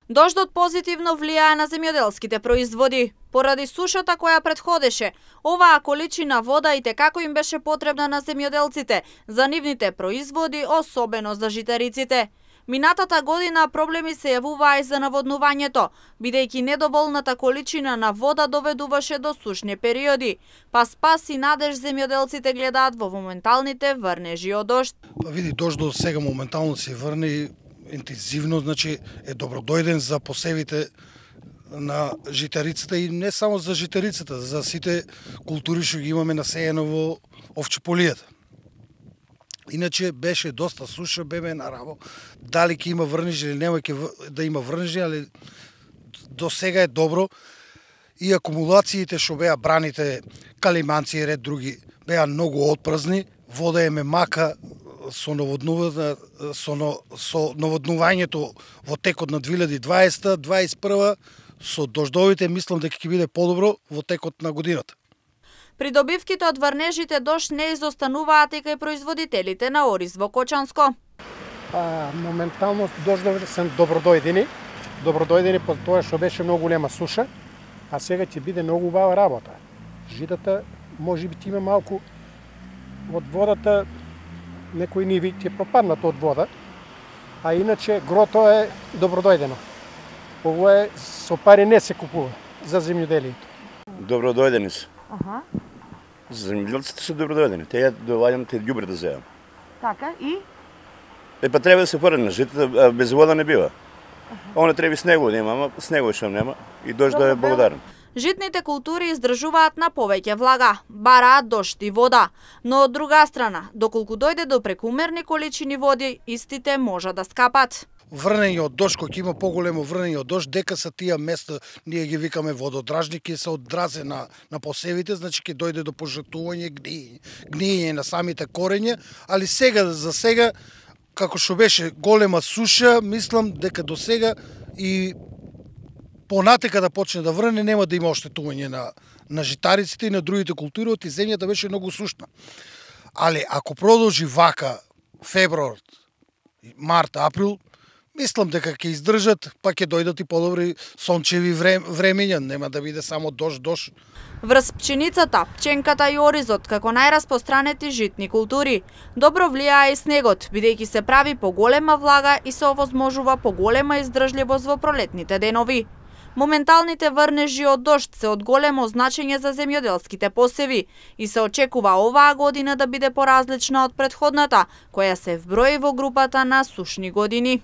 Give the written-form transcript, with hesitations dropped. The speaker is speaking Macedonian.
Дождот позитивно влијае на земјоделските производи. Поради сушата која претходеше, оваа количина вода и текако им беше потребна на земјоделците за нивните производи, особено за житариците. Минатата година проблеми се јавуваа и за наводнувањето, бидејќи недоволната количина на вода доведуваше до сушни периоди, па спас и надеж земјоделците гледаат во моменталните врнежи од дожд. Види, дождот сега моментално се врни интензивно, значи е добродојден за посевите на житарицата и не само за житарицата, за сите култури што ги имаме насејано во овчеполијата. Иначе беше доста суша, бебе нараво. Дали ќе има врнежи или нема да има врнежи, али до сега е добро. И акумулациите што беа браните, калиманци и ред други, беа многу отпразни. Вода ме мака со наводнувањето во текот на 2020-2021, со дождовите мислам дека ќе биде подобро во текот на годината. Придобивките од врнежите дожд не изостануваат и кај производителите на ориз во Кочанско. Моментално дождовите се добродојдени по тоа што беше многу голема суша, а сега ќе биде многу убава работа. Житата може би ќе има малку од водата, некои ниви ќе пропаднат од вода, а иначе грото е добродојдено. Ово е со пари не се купува за земјоделието. Добродојдени се. Земјоделците се добродојдени. Те ја доваѓам, те ѓубре да земам. Така и? Па треба да се фрли на житата, без вода не бива. Оно треба и снегово да има, ама снегово што нема и дожд да е благодарен. Житните култури издржуваат на повеќе влага, бараат дожд и вода, но од друга страна, доколку дојде до прекумерни количини води, истите може да скапат. Врнење од дожд, кој ќе има поголемо врнење од дожд, дека са тие места, ние ги викаме вододражни, ќе се одразе на посевите, значи ќе дојде до пожртување, гниење на самите корења, али за сега, како што беше голема суша, мислам дека до сега и понатека да почне да врне, нема да има оштетување на житариците и на другите култури, и земјата беше многу сушна. Али ако продолжи вака февруар, март, април, мислам дека ќе издржат, па ќе дојдат и подобри сончеви времења, нема да биде само дожд. Врз пченицата, пченката и оризот како најраспостранети житни култури, добро влијае и снегот, бидејќи се прави поголема влага и се овозможува поголема издржливост во пролетните денови. Моменталните врнежи од дожд се од големо значење за земјоделските посеви и се очекува оваа година да биде поразлична од претходната, која се вброи во групата на сушни години.